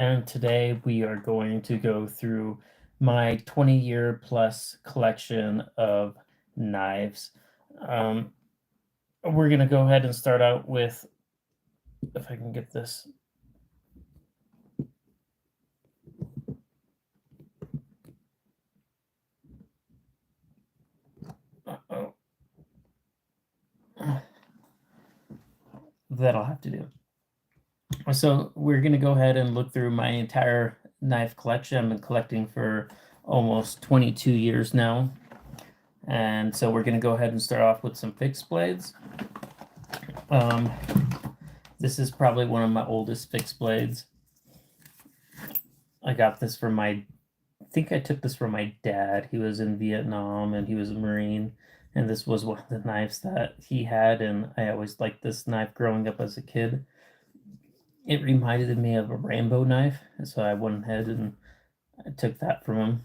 And today we are going to go through my 20-year plus collection of knives. We're going to go ahead and start out with, if I can get this. Uh-oh. That'll have to do. So we're going to go ahead and look through my entire knife collection. I've been collecting for almost 22 years now. And so we're going to go ahead and start off with some fixed blades. This is probably one of my oldest fixed blades. I got this from I think I took this from my dad. He was in Vietnam and he was a Marine. And this was one of the knives that he had. And I always liked this knife growing up as a kid. It reminded me of a Rambo knife. So I went ahead and I took that from him.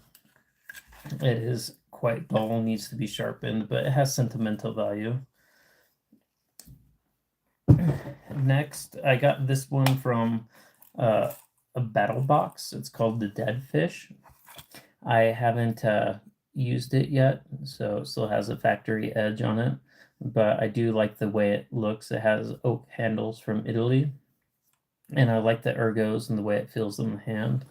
It is quite dull, needs to be sharpened, but it has sentimental value. Next, I got this one from a battle box. It's called the Dead Fish. I haven't used it yet, so it still has a factory edge on it, but I do like the way it looks. It has oak handles from Italy, and I like the ergos and the way it feels in the hand.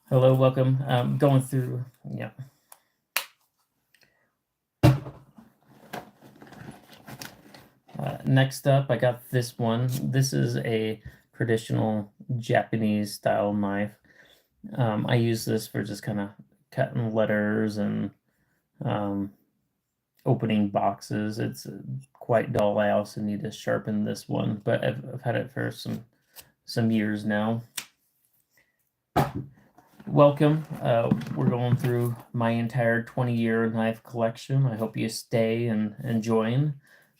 Hello, welcome. Going through, yeah. Next up, I got this one. This is a traditional Japanese style knife. I use this for just kind of cutting letters and opening boxes. It's quite dull. I also need to sharpen this one, but I've had it for some years now. Welcome. We're going through my entire 20-year knife collection. I hope you stay and join.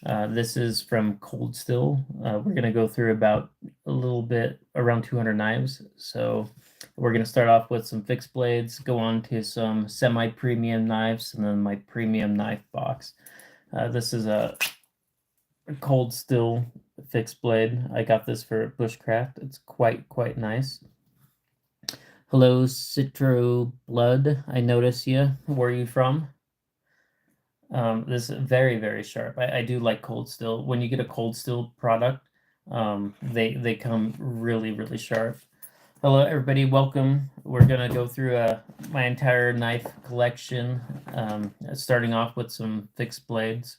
This is from Cold Still. We're going to go through about a little bit around 200 knives. So we're going to start off with some fixed blades, go on to some semi-premium knives, and then my premium knife box. This is a Cold Still fixed blade. I got this for Bushcraft. It's quite nice. Hello, Citro Blood. I notice you. Where are you from? This is very sharp. I do like Cold Still. When you get a Cold Still product, they come really sharp. Hello, everybody. Welcome. We're gonna go through my entire knife collection, starting off with some fixed blades.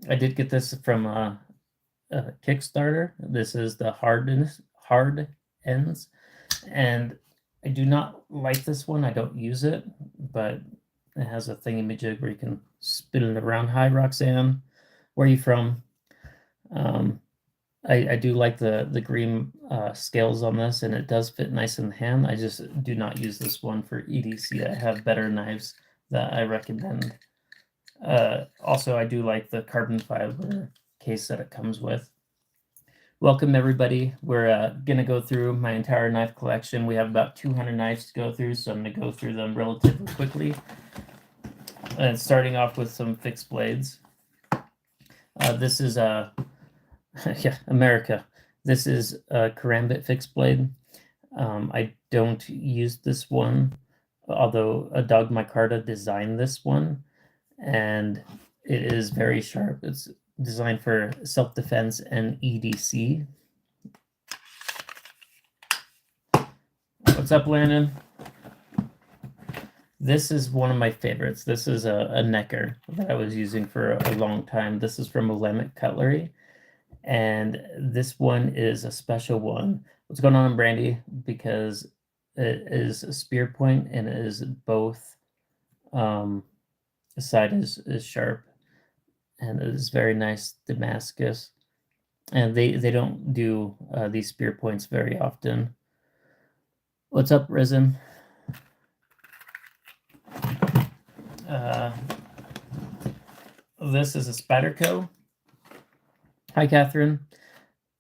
I did get this from a Kickstarter. This is the hard ends, and I do not like this one. I don't use it, but it has a thingamajig where you can spin it around. Hi, Roxanne. Where are you from? I do like the green scales on this, and it does fit nice in the hand. I just do not use this one for EDC. I have better knives that I recommend. Also, I do like the carbon fiber case that it comes with. Welcome, everybody. We're going to go through my entire knife collection. We have about 200 knives to go through, so I'm going to go through them relatively quickly. And starting off with some fixed blades. This is yeah, America. This is a Karambit fixed blade. I don't use this one, although a Dog Micarta designed this one, and it is very sharp. It's designed for self-defense and EDC. What's up, Landon? This is one of my favorites. This is a Necker that I was using for a long time. This is from Willamette Cutlery, and this one is a special one. What's going on, Brandy? Because it is a spear point, and it is both side is sharp, and it is very nice Damascus. And they don't do these spear points very often. What's up, Risen? This is a Spyderco. Hi, Catherine.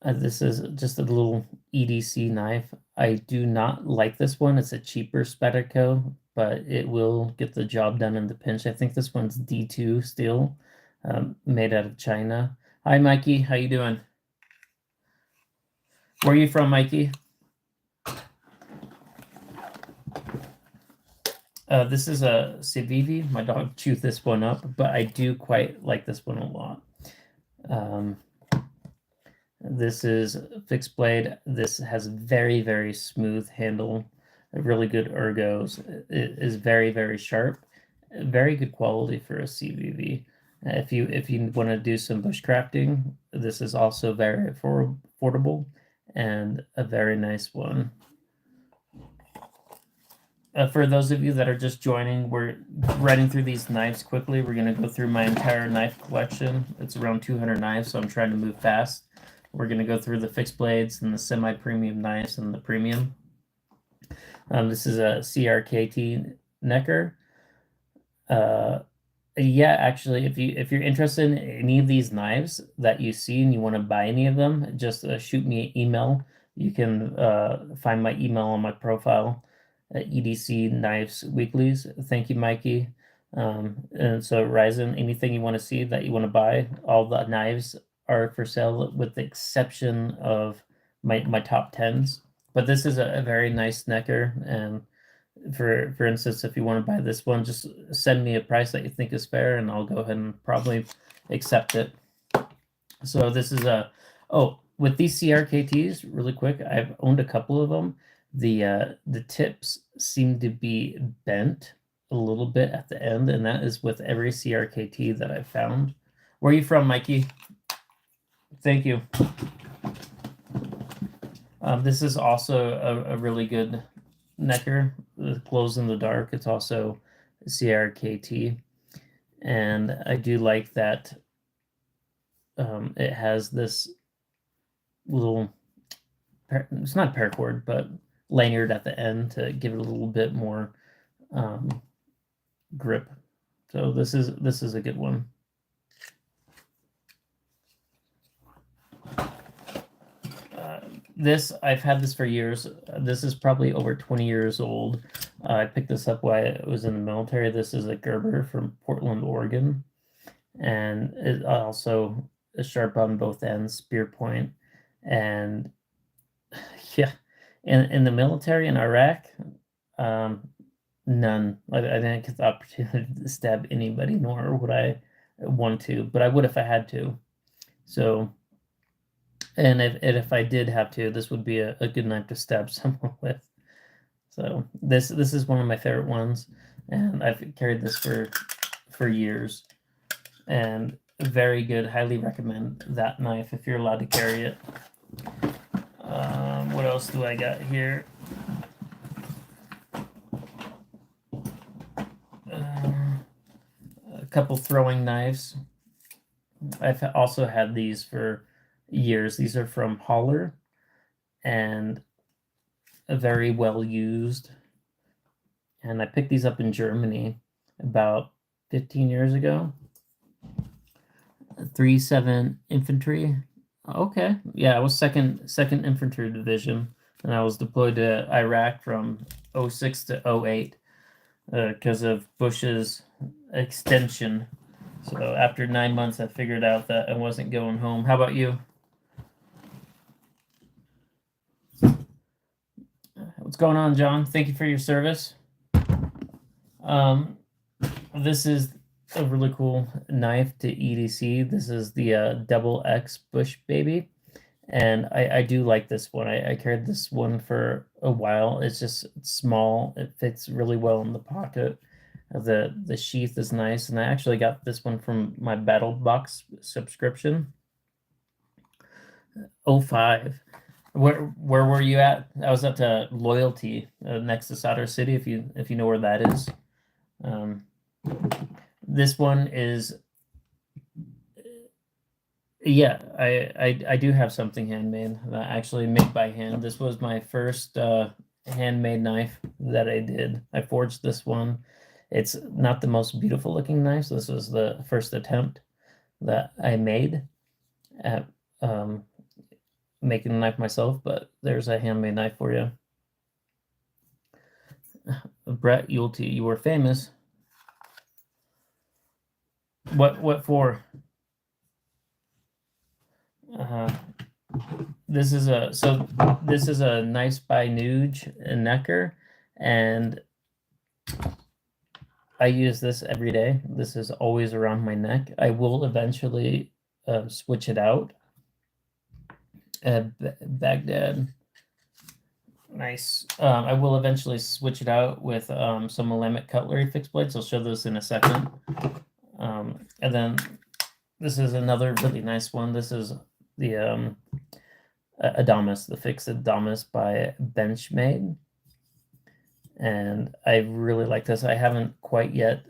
This is just a little EDC knife. I do not like this one. It's a cheaper Spyderco, but it will get the job done in the pinch. I think this one's D2 steel, made out of China. Hi, Mikey. How you doing? Where are you from, Mikey? This is a Civivi. My dog chewed this one up, but I do quite like this one a lot. This is fixed blade. This has very, very smooth handle, a really good ergos. It is very, very sharp, very good quality for a CVV. If you want to do some bushcrafting, this is also very affordable and a very nice one. For those of you that are just joining, we're running through these knives quickly. We're going to go through my entire knife collection. It's around 200 knives, so I'm trying to move fast. We're going to go through the fixed blades and the semi-premium knives and the premium. This is a CRKT Necker. Yeah, actually, if you're interested in any of these knives that you see and you want to buy any of them, just shoot me an email. You can find my email on my profile at EDC Knives Weeklies. Thank you, Mikey. And so Ryzen, anything you want to see that you want to buy, all the knives are for sale with the exception of my top 10s. But this is a very nice Necker, and for instance, if you want to buy this one, just send me a price that you think is fair, and I'll go ahead and probably accept it. So this is with these CRKTs, really quick, I've owned a couple of them. The tips seem to be bent a little bit at the end, and that is with every CRKT that I've found. Where are you from, Mikey? Thank you. This is also a really good Necker, glows in the dark. It's also CRKT, and I do like that it has this little, it's not paracord, but lanyard at the end to give it a little bit more grip. So this is a good one. This, I've had this for years. This is probably over 20 years old. I picked this up while I was in the military. This is a Gerber from Portland, Oregon. And it also is sharp on both ends, spear point. And yeah, in the military in Iraq, none. I didn't get the opportunity to stab anybody, nor would I want to, but I would if I had to. So, and if I did have to, this would be a good knife to stab someone with. So this is one of my favorite ones, and I've carried this for years, and very good. Highly recommend that knife if you're allowed to carry it. What else do I got here? A couple throwing knives. I've also had these for years. These are from Holler, and very well used. And I picked these up in Germany about 15 years ago. 3-7 Infantry. Okay, yeah, I was second Infantry Division, and I was deployed to Iraq from 06 to 08 because of Bush's extension. So after 9 months, I figured out that I wasn't going home. How about you? What's going on, John? Thank you for your service. This is a really cool knife to EDC. This is the Double X Bush Baby, and I do like this one. I carried this one for a while. It's just small. It fits really well in the pocket. The sheath is nice, and I actually got this one from my Battle Box subscription. 05. Where were you at? I was at Loyalty next to Solder City. If you know where that is. This one is, yeah, I do have something handmade, actually made by hand. This was my first handmade knife that I did. I forged this one. It's not the most beautiful looking knife, so this was the first attempt that I made at making a knife myself, but there's a handmade knife for you. Brett Yulte, you were famous. What for? This is a nice by Nuge Necker, and I use this every day. This is always around my neck. I will eventually switch it out. Baghdad. Nice. I will eventually switch it out with some Willamette cutlery fixed blades. I'll show those in a second. And then this is another really nice one. This is the Adamas, the fixed Adamas by Benchmade. And I really like this. I haven't quite yet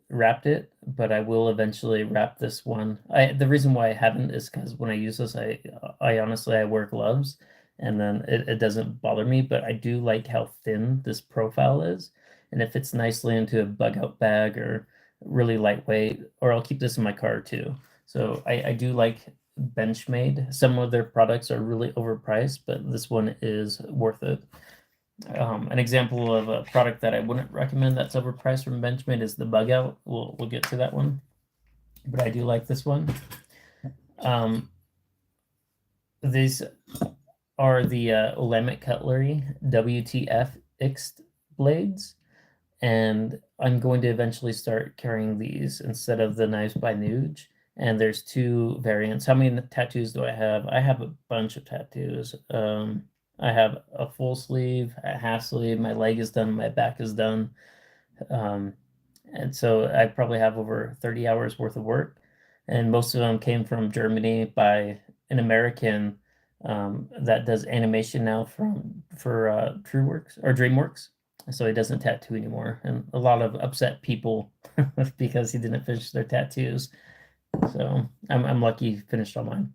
wrapped it, but I will eventually wrap this one. The reason why I haven't is because when I use this, I honestly I wear gloves, and then it doesn't bother me. But I do like how thin this profile is, and it fits nicely into a bug out bag or really lightweight. Or I'll keep this in my car too. So I do like Benchmade. Some of their products are really overpriced, but this one is worth it. An example of a product that I wouldn't recommend that's overpriced from Benchmade is the Bug Out. We'll get to that one, but I do like this one. These are the Willamette Cutlery WTF Ixed blades, and I'm going to eventually start carrying these instead of the knives by Nuge. And there's two variants. How many tattoos do I have? I have a bunch of tattoos. I have a full sleeve, a half sleeve, my leg is done, my back is done. And so I probably have over 30 hours worth of work. And most of them came from Germany by an American that does animation now for TrueWorks or DreamWorks. So he doesn't tattoo anymore. And a lot of upset people because he didn't finish their tattoos. So I'm lucky he finished all mine.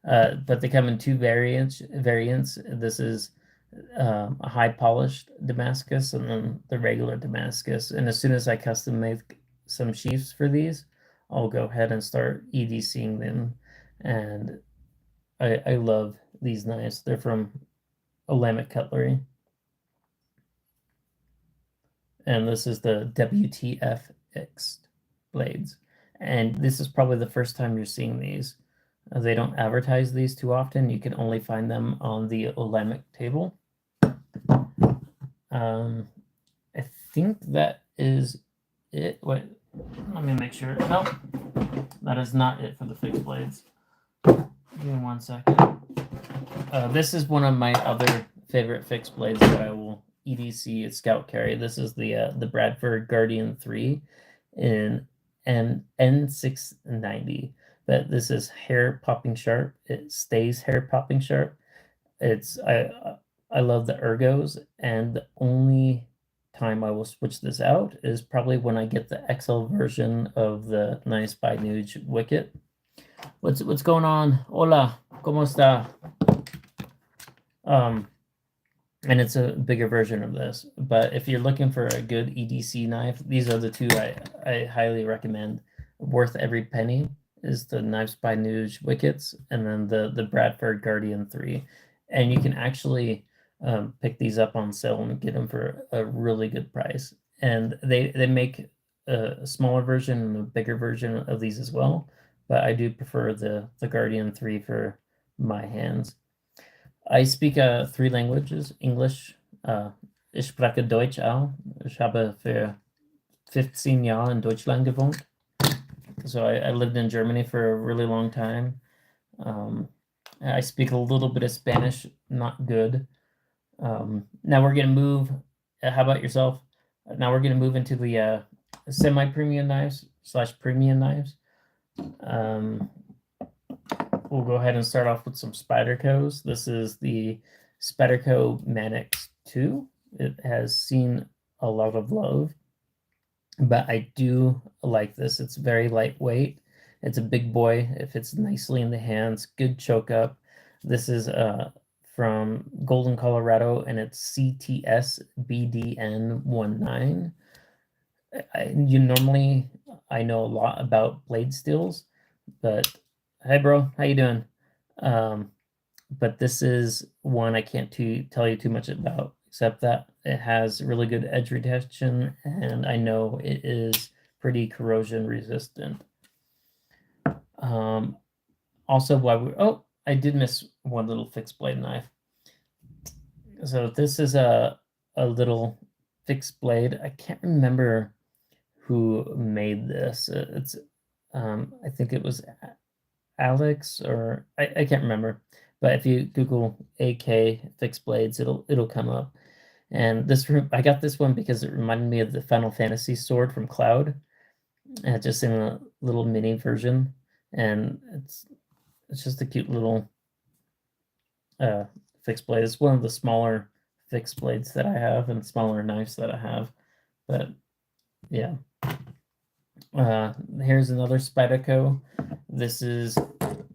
But they come in two variants. This is a high polished Damascus and then the regular Damascus. And as soon as I custom make some sheaths for these, I'll go ahead and start EDCing them. And I love these knives. They're from Willamette Cutlery. And this is the WTF X blades. And this is probably the first time you're seeing these. They don't advertise these too often. You can only find them on the Willamette table. I think that is it. Wait, let me make sure. Nope, that is not it for the fixed blades. Give me 1 second. This is one of my other favorite fixed blades that I will EDC at Scout Carry. This is the Bradford Guardian 3 in an N690. But this is hair popping sharp. It stays hair popping sharp. I love the ergos, and the only time I will switch this out is probably when I get the XL version of the Nice by Nuge Wicket. What's going on? Hola, ¿cómo está? And it's a bigger version of this. But if you're looking for a good EDC knife, these are the two I highly recommend. Worth every penny is the Knives by Nuge Wickets, and then the Bradford Guardian 3. And you can actually pick these up on sale and get them for a really good price. And they make a smaller version and a bigger version of these as well. But I do prefer the Guardian 3 for my hands. I speak 3 languages: English. Ich spreche Deutsch auch. Ich habe für 15 Jahre in Deutschland gewohnt. So I lived in Germany for a really long time. I speak a little bit of Spanish, not good. Now we're going to move. How about yourself? Now we're going to move into the semi-premium knives / premium knives. We'll go ahead and start off with some Spydercos. This is the Spyderco Manix 2. It has seen a lot of love, but I do like this. It's very lightweight. It's a big boy. It fits nicely in the hands. Good choke up. This is from Golden, Colorado, and it's CTS BDN19. Normally I know a lot about blade steels, but hey bro, how you doing? But this is one I can't tell you too much about, except that it has really good edge retention, and I know it is pretty corrosion resistant. Also, I did miss one little fixed blade knife. So this is a little fixed blade. I can't remember who made this. It's I think it was Alex, or I can't remember. But if you Google AK fixed blades, it'll come up. And I got this one because it reminded me of the Final Fantasy sword from Cloud, just in a little mini version, and it's just a cute little fixed blade. It's one of the smaller fixed blades that I have and smaller knives that I have. But yeah, here's another Spyderco. This is,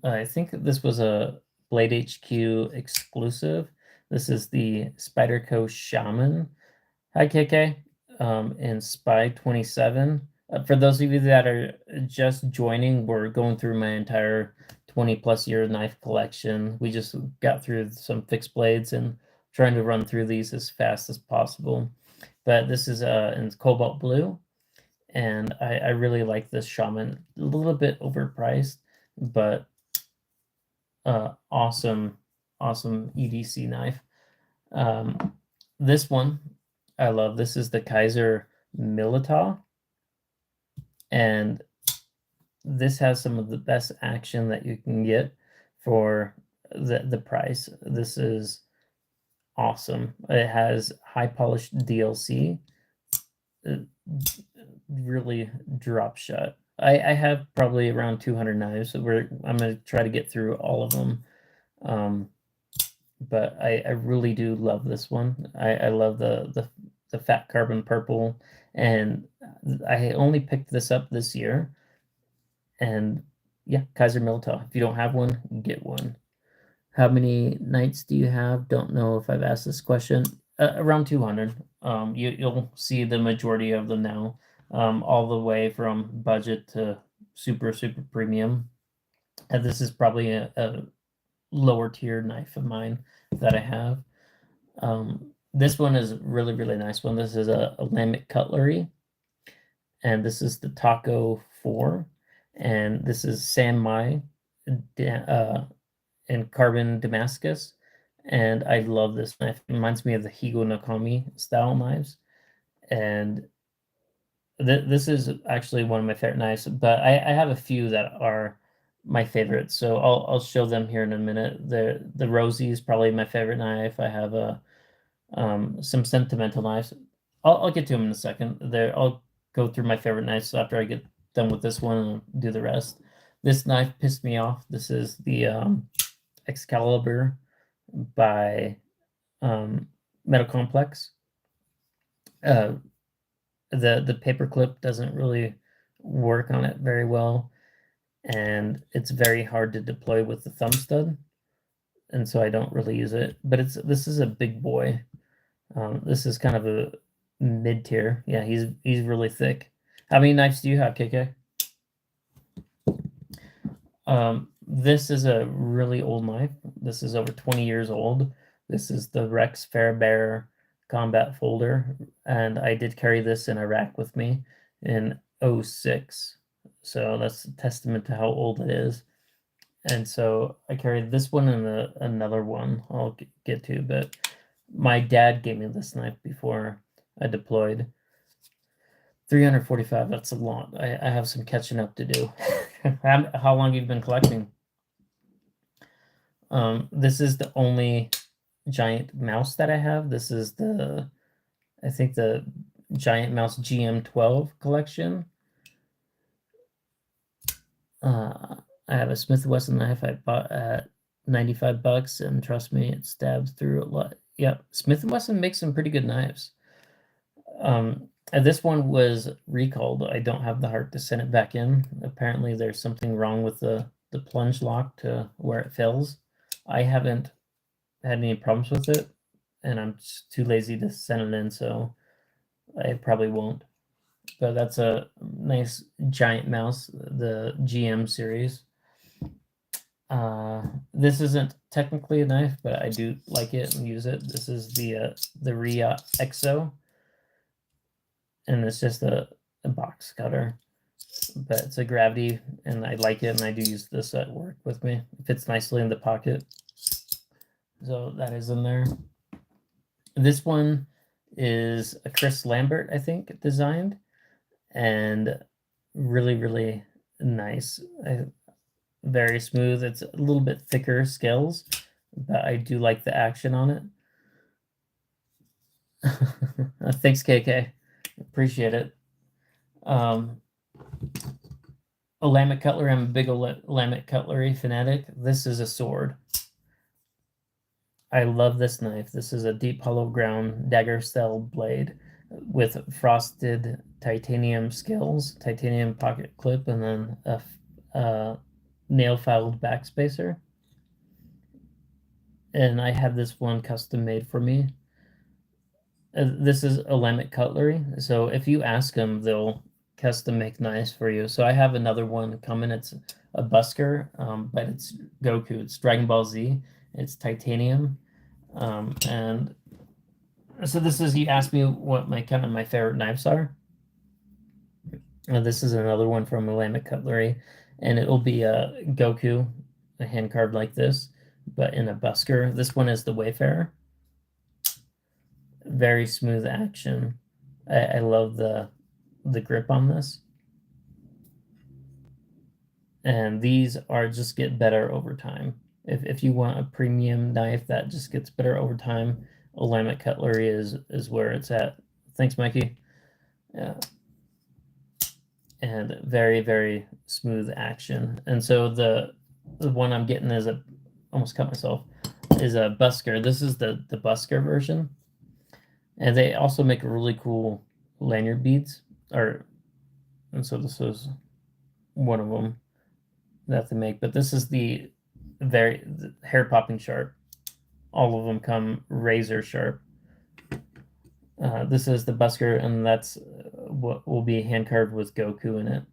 I think this was a Blade HQ exclusive. This is the Spyderco Shaman. Hi, KK. In Spy 27. For those of you that are just joining, we're going through my entire 20+ year knife collection. We just got through some fixed blades and trying to run through these as fast as possible. But this is in cobalt blue, and I really like this Shaman. A little bit overpriced, but awesome EDC knife. This one I love. This is the Kaiser Milita, and this has some of the best action that you can get for the price. This is awesome. It has high polished DLC, really drop shot. I have probably around 200 knives, so I'm going to try to get through all of them. But I really do love this one. I love the fat carbon purple, and I only picked this up this year. And yeah, Kaiser Milita. If you don't have one, get one. How many nights do you have? Don't know if I've asked this question. Around 200. You'll see the majority of them now, all the way from budget to super premium. And this is probably a lower tier knife of mine that I have. This one is a really nice one. This is a Lambic cutlery, and this is the Taco 4, and this is San Mai in carbon Damascus, and I love this knife. It reminds me of the Higo Nakomi style knives, and this is actually one of my favorite knives, but I have a few that are my favorites, so I'll show them here in a minute. The Rosie is probably my favorite knife. I have some Sentimental knives. I'll get to them in a second. I'll go through my favorite knives after I get done with this one and do the rest. This knife pissed me off. This is the Excalibur by Metal Complex. The paperclip doesn't really work on it very well, and it's very hard to deploy with the thumb stud, and so I don't really use it. But this is a big boy. This is kind of a mid tier. Yeah, he's really thick. How many knives do you have, KK? This is a really old knife. This is over 20 years old. This is the Rex Fairbear combat folder, and I did carry this in Iraq with me in 06. So that's a testament to how old it is. And so I carried this one and another one I'll get to, but my dad gave me this knife before I deployed. 345, that's a lot. I have some catching up to do. How long have you been collecting? This is the only giant mouse that I have. This is I think the Giant Mouse GM12 collection. I have a Smith & Wesson knife I bought at $95, and trust me, it stabs through a lot. Yep, Smith & Wesson makes some pretty good knives. And this one was recalled. I don't have the heart to send it back in. Apparently there's something wrong with the plunge lock to where it fills. I haven't had any problems with it, and I'm just too lazy to send it in, so I probably won't. But that's a nice giant mouse, the GM series. This isn't technically a knife, but I do like it and use it. This is the Ria Exo, and it's just a box cutter, but it's a gravity, and I like it, and I do use this at work with me. It fits nicely in the pocket, so that is in there. This one is a Chris Lambert, I think, designed, and really, really nice. Very smooth. It's a little bit thicker scales, but I do like the action on it. Thanks, KK. Appreciate it. Olamic cutlery. I'm a big Olamic cutlery fanatic. This is a sword. I love this knife. This is a deep hollow ground dagger style blade with frosted titanium scales, titanium pocket clip, and then a nail filed backspacer. And I had this one custom made for me. This is Olamic cutlery, so if you ask them, they'll custom make knives for you. So I have another one coming. It's a busker, but it's Goku. It's Dragon Ball Z. It's titanium, and so this is, you asked me what my kind of my favorite knives are. This is another one from Olamic cutlery, and it'll be a Goku, a hand carved like this, but in a busker. This one is the Wayfarer. Very smooth action. I love the grip on this. And these are just get better over time. If you want a premium knife that just gets better over time, Olamic cutlery is where it's at. Thanks, Mikey. Yeah. And very, very smooth action. And so the one I'm getting is almost cut myself, is a busker. This is the busker version. And they also make really cool lanyard beads, and so this is one of them that they make. But this is the hair popping sharp. All of them come razor sharp. This is the busker, and that's what will be hand carved with Goku in it.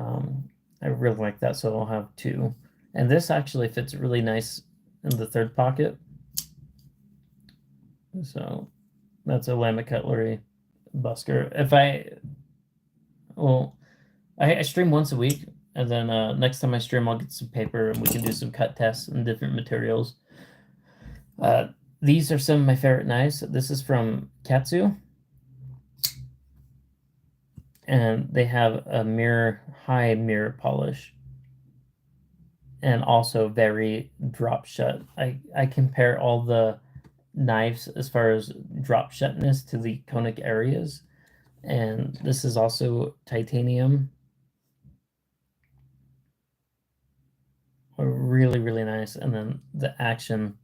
I really like that, so I'll have two. And this actually fits really nice in the third pocket. So that's a Olamic cutlery busker. I stream once a week, and then next time I stream, I'll get some paper and we can do some cut tests and different materials. These are some of my favorite knives. This is from Katsu, and they have a high mirror polish, and also very drop shut. I compare all the knives as far as drop shutness to the conic areas, and this is also titanium. Really, really nice. And then the action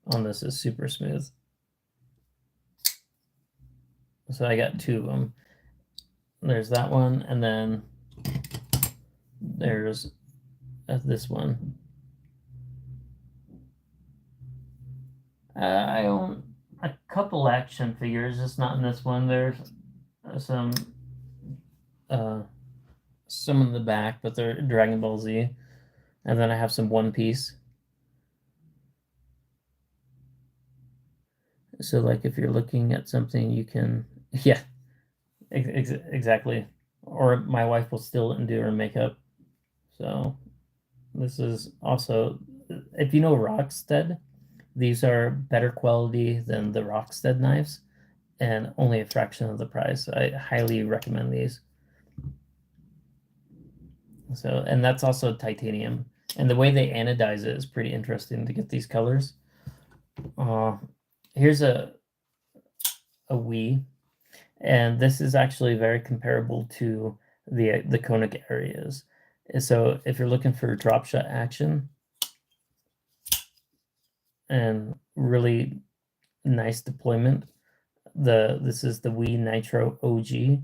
on this is super smooth. So I got two of them. There's that one, and then there's this one. I own a couple action figures, just not in this one. There's some in the back, but they're Dragon Ball Z. And then I have some One Piece. So like if you're looking at something, you can, yeah, exactly. Or my wife will still do her makeup. So this is also, if you know Rockstead, these are better quality than the Rockstead knives and only a fraction of the price. I highly recommend these. So, and that's also titanium. And the way they anodize it is pretty interesting to get these colors. Here's a Wii, and this is actually very comparable to the conic areas. So if you're looking for drop shot action and really nice deployment, this is the Wii Nitro OG.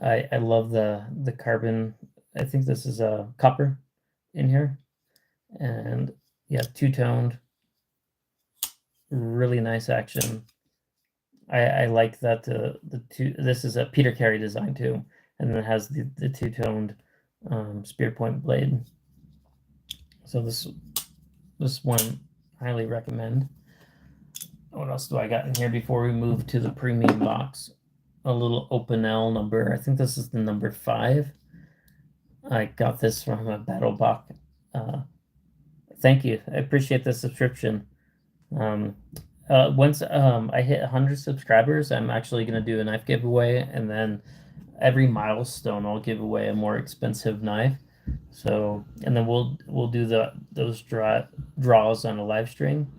I love the carbon. I think this is a copper in here, and yeah, two-toned, really nice action. I like that the two. This is a Peter Carey design too, and then it has the two-toned spear point blade. So this one highly recommend. What else do I got in here before we move to the premium box? A little Opinel number. I think this is the number 5. I got this from a BattleBox. Thank you. I appreciate the subscription. Once I hit 100 subscribers, I'm actually going to do a knife giveaway, and then every milestone I'll give away a more expensive knife. So, and then we'll do those draws on a live stream.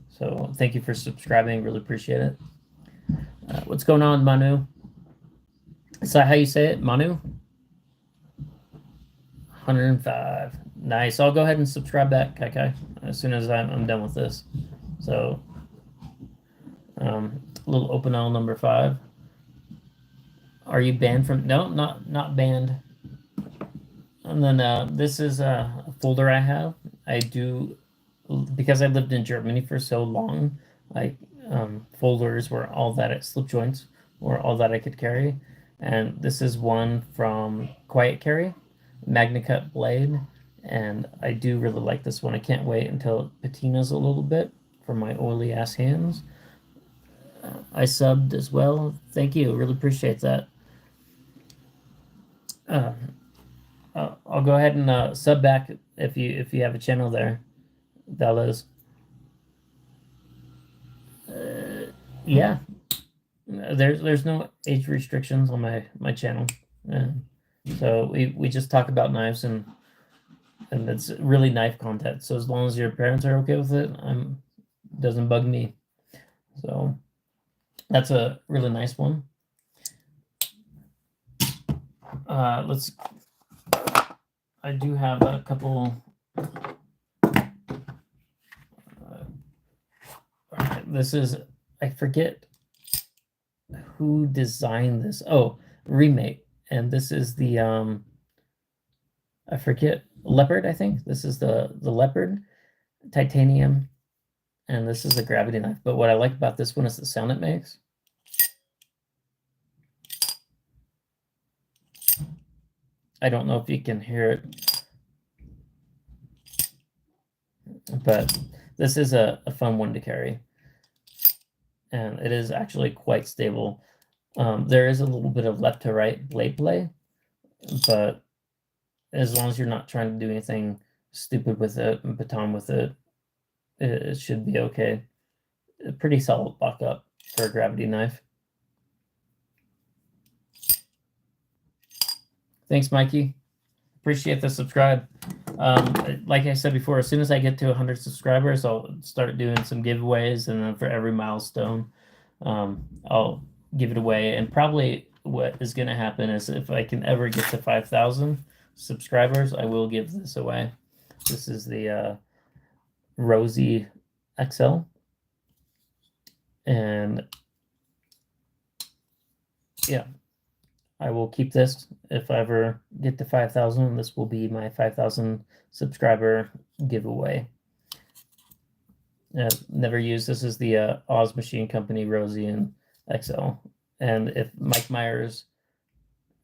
So thank you for subscribing. Really appreciate it. What's going on, Manu? Is that how you say it, Manu? 105. Nice. I'll go ahead and subscribe back, Kai, as soon as I'm done with this. So, little open L number 5. Are you banned from? No, not banned. And then this is a folder I have. I do, because I lived in Germany for so long, like folders were all that slip joints were all that I could carry. And this is one from Quiet Carry, Magna Cut blade. And I do really like this one. I can't wait until it patinas a little bit for my oily ass hands. I subbed as well. Thank you. Really appreciate that. I'll go ahead and sub back if you have a channel there. That is. Yeah. There's no age restrictions on my channel. So we just talk about knives and it's really knife content. So as long as your parents are okay with it, doesn't bug me. So that's a really nice one. I do have a couple. This is, I forget who designed this. Oh, Remake. And this is the I forget, Leopard, I think. This is the Leopard titanium, and this is a gravity knife. But what I like about this one is the sound it makes. I don't know if you can hear it, but this is a fun one to carry, and it is actually quite stable. There is a little bit of left to right blade play, but as long as you're not trying to do anything stupid with it and baton with it, it should be okay. A pretty solid lock up for a gravity knife. Thanks, Mikey. Appreciate the subscribe. Like I said before, as soon as I get to 100 subscribers, I'll start doing some giveaways, and then for every milestone, I'll give it away. And probably what is going to happen is if I can ever get to 5,000 subscribers, I will give this away. This is the Rosie XL, and yeah, I will keep this if I ever get to 5,000. This will be my 5,000 subscriber giveaway. Never used. This is the Oz Machine Company Rosian XL. And if Mike Myers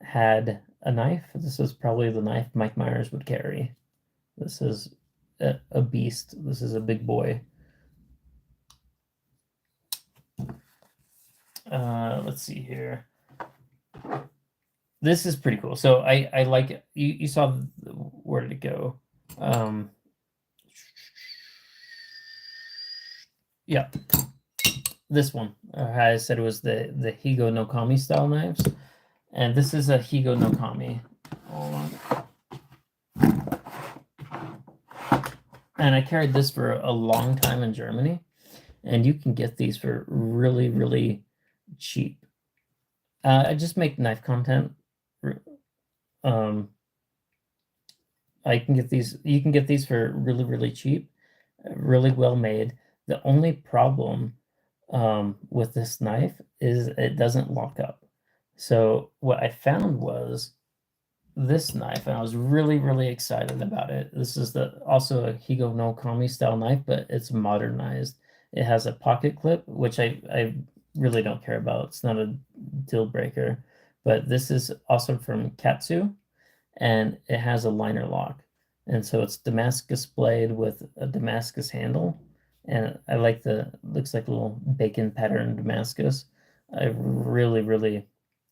had a knife, this is probably the knife Mike Myers would carry. This is a beast. This is a big boy. Let's see here. This is pretty cool. So I like it. You saw where did it go? Yeah, this one. I said it was the Higo no Kami style knives, and this is a Higo no Kami. Hold on. And I carried this for a long time in Germany, and you can get these for really, really cheap. I just make knife content. I can get these. You can get these for really, really cheap, really well made. The only problem with this knife is it doesn't lock up. So what I found was this knife, and I was really, really excited about it. This is also a Higo no Kami style knife, but it's modernized. It has a pocket clip, which I really don't care about. It's not a deal breaker. But this is also from Katsu, and it has a liner lock. And so it's Damascus blade with a Damascus handle. And I like looks like a little bacon pattern Damascus. I really, really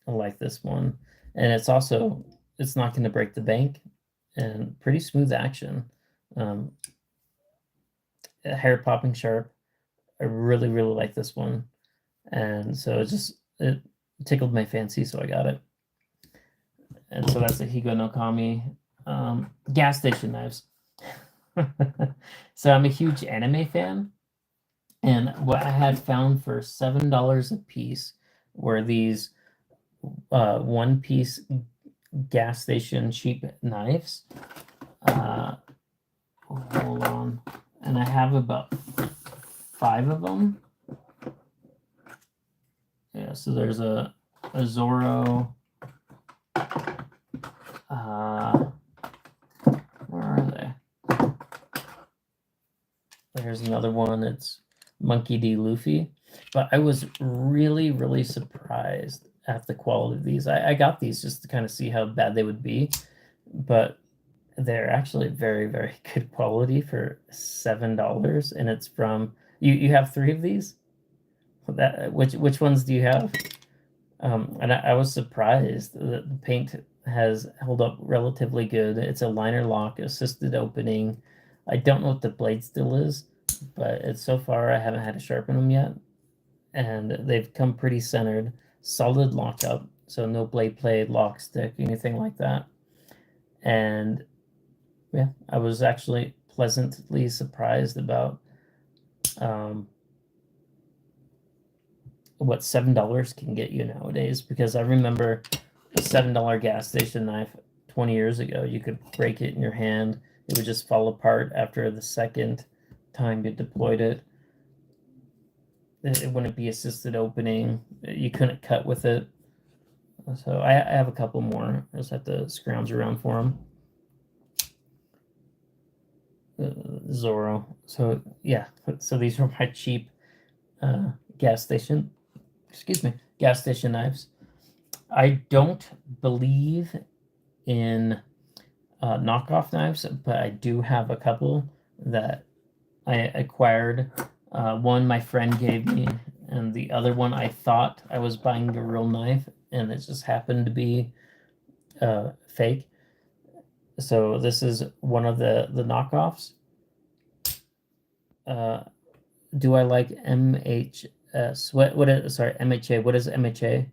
like this one. And it's not going to break the bank, and pretty smooth action. Hair popping sharp. I really, really like this one. And so it tickled my fancy, so I got it. And so that's a Higo no Kami. Gas station knives. So I'm a huge anime fan, and what I had found for $7 a piece were these one-piece gas station cheap knives. Hold on, and I have about 5 of them. Yeah, so there's a Zorro. Where are they? There's another one. It's Monkey D. Luffy. But I was really, really surprised at the quality of these. I got these just to kind of see how bad they would be, but they're actually very, very good quality for $7, and it's from you have 3 of these. Which ones do you have? And I was surprised that the paint has held up relatively good. It's a liner lock assisted opening. I don't know what the blade still is, but it's so far I haven't had to sharpen them yet, and they've come pretty centered. Solid lockup, so no blade play, lock stick, anything like that. And yeah, I was actually pleasantly surprised about what $7 can get you nowadays, because I remember a $7 gas station knife 20 years ago. You could break it in your hand, it would just fall apart after the second time you deployed it. It wouldn't be assisted opening, you couldn't cut with it. So I have a couple more. I just have to scrounge around for them. Zorro. So yeah, so these are my cheap gas station knives. I don't believe in knockoff knives, but I do have a couple that I acquired. One my friend gave me, and the other one I thought I was buying a real knife, and it just happened to be fake. So this is one of the knockoffs. Do I like MHS? What is, sorry, MHA? What does MHA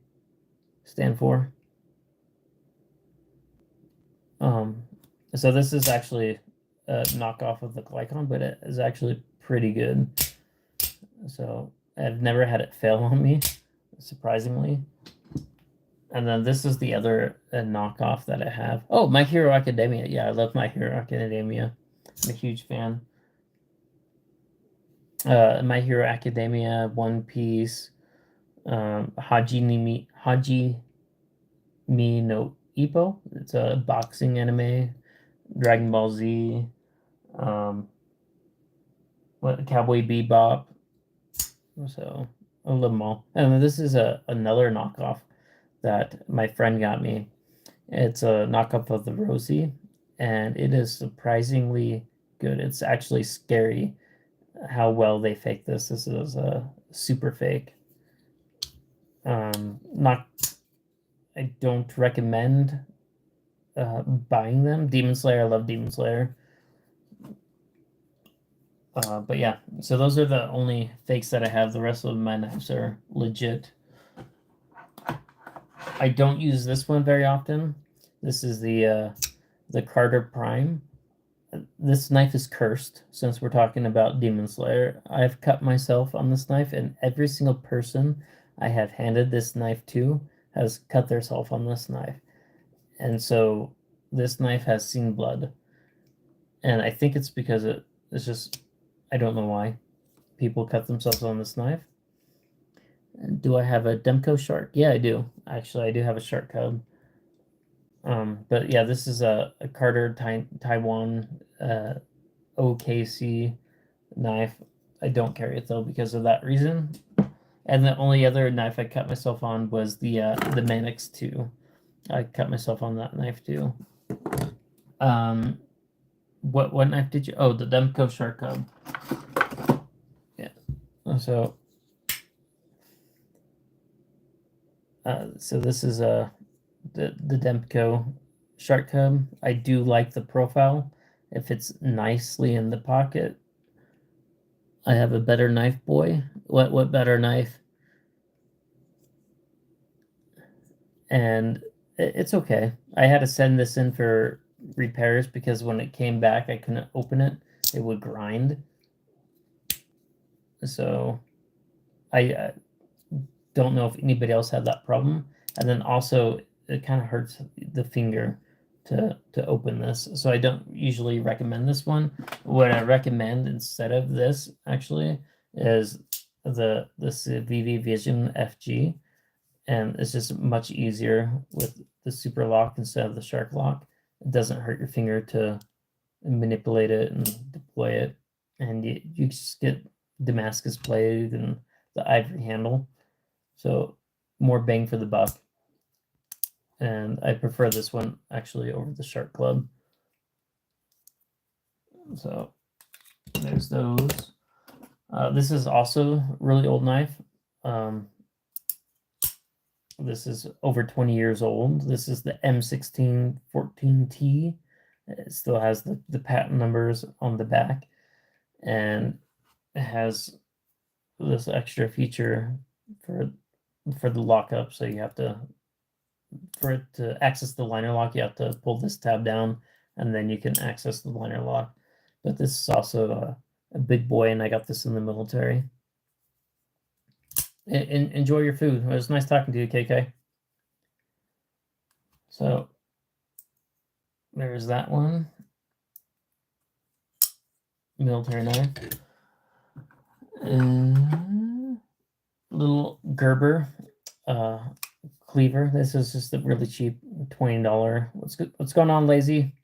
stand for? So this is actually a knockoff of the Glycon, but it is actually pretty good. So I've never had it fail on me, surprisingly. And then this is the other knockoff that I have. Oh, My Hero Academia. Yeah, I love My Hero Academia. I'm a huge fan. My Hero Academia, One Piece, Hajime no Ippo. It's a boxing anime. Dragon Ball Z. Cowboy Bebop. So I love them all. And this is another knockoff that my friend got me. It's a knockoff of the Rosie, and it is surprisingly good. It's actually scary how well they fake this. This is a super fake. Not, I don't recommend buying them. Demon Slayer, I love Demon Slayer. But yeah, so those are the only fakes that I have. The rest of my knives are legit. I don't use this one very often. This is the Carter Prime. This knife is cursed, since we're talking about Demon Slayer. I've cut myself on this knife, and every single person I have handed this knife to has cut themselves on this knife. And so this knife has seen blood. And I think it's because it's just, I don't know why people cut themselves on this knife. Do I have a Demko shark? Yeah, I do. Actually, I do have a shark cub. But yeah, this is a Carter Taiwan OKC knife. I don't carry it though because of that reason. And the only other knife I cut myself on was the Manix 2. I cut myself on that knife too. What knife did you? Oh, the Demko Shark Cub. Yeah. So this is the Demko Shark Cub. I do like the profile. If it's nicely in the pocket, I have a better knife, boy. What better knife? And It's okay. I had to send this in for repairs because when it came back, I couldn't open it. It would grind. So I don't know if anybody else had that problem. And then also, it kind of hurts the finger to open this. So I don't usually recommend this one. What I recommend instead of this actually is this VV Vision FG, and it's just much easier with the super lock instead of the shark lock. It doesn't hurt your finger to manipulate it and deploy it, and you just get Damascus blade and the ivory handle, so more bang for the buck. And I prefer this one actually over the shark club. So there's those. This is also really old knife. This is over 20 years old. This is the M1614T. It still has the patent numbers on the back, and it has this extra feature for the lockup. So you have to, for it to access the liner lock, you have to pull this tab down, and then you can access the liner lock. But this is also a big boy, and I got this in the military. Enjoy your food. It was nice talking to you, KK. So there's that one. Military knife. Little Gerber cleaver. This is just a really cheap $20. What's going on, Lazy?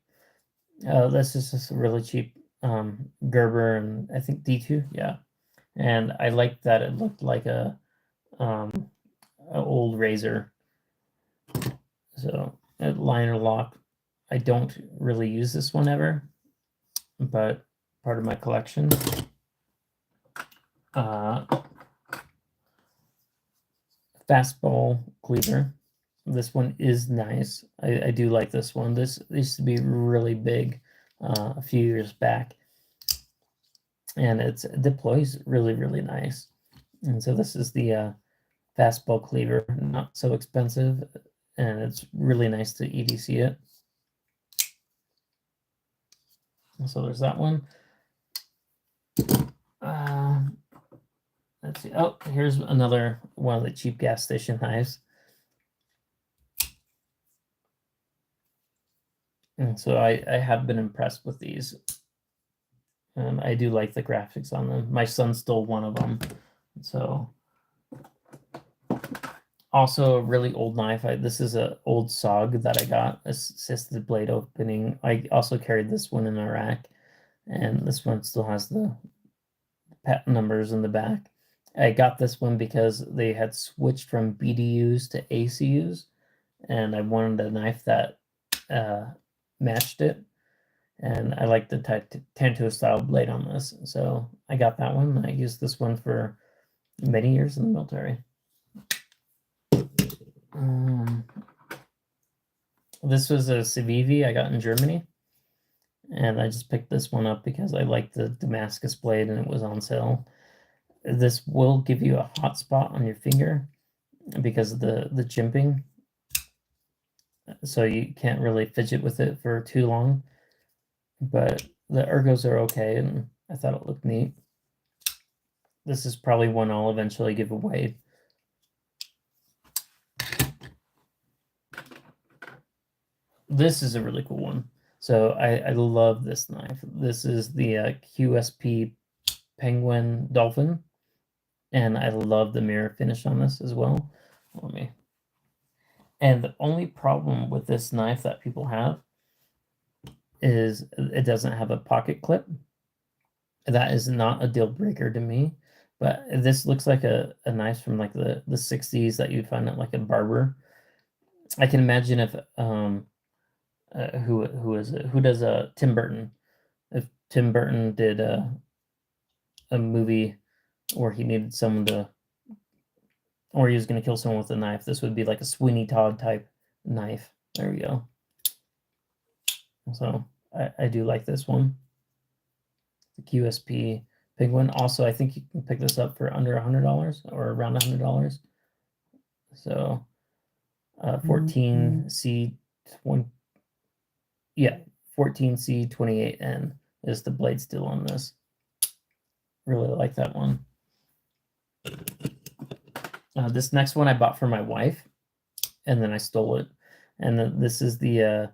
This is just a really cheap Gerber, and I think D2, yeah. And I liked that it looked like a old razor. So a liner lock. I don't really use this one ever, but part of my collection. Fastball cleaver. This one is nice. I do like this one. This used to be really big a few years back, and it deploys really nice. And so this is the fastball cleaver, not so expensive, and it's really nice to EDC it. So there's that one. Let's see. Oh, here's another one of the cheap gas station knives. And so I have been impressed with these. I do like the graphics on them. My son stole one of them. So also a really old knife. This is an old SOG that I got, assisted blade opening. I also carried this one in Iraq, and this one still has the patent numbers in the back. I got this one because they had switched from BDUs to ACUs, and I wanted a knife that matched it. And I like the Tanto style blade on this, so I got that one. I used this one for many years in the military. This was a Civivi I got in Germany, and I just picked this one up because I liked the Damascus blade and it was on sale. This will give you a hot spot on your finger because of the jimping, so you can't really fidget with it for too long. But the ergos are okay, and I thought it looked neat. This is probably one I'll eventually give away. This is a really cool one. So I love this knife. This is the QSP Penguin Dolphin, and I love the mirror finish on this as well. And the only problem with this knife that people have is it doesn't have a pocket clip. That is not a deal breaker to me, but this looks like a knife from like the 60s that you'd find at like a barber. I can imagine if who is it? Who does Tim Burton? If Tim Burton did a movie where he needed someone to, or he was going to kill someone with a knife, this would be like a Sweeney Todd type knife. There we go. So I do like this one. The QSP Penguin. Also, I think you can pick this up for under $100 or around $100. So 14C20, yeah, 14C28N is the blade steel on this. Really like that one. This next one I bought for my wife, and then I stole it. And then this is the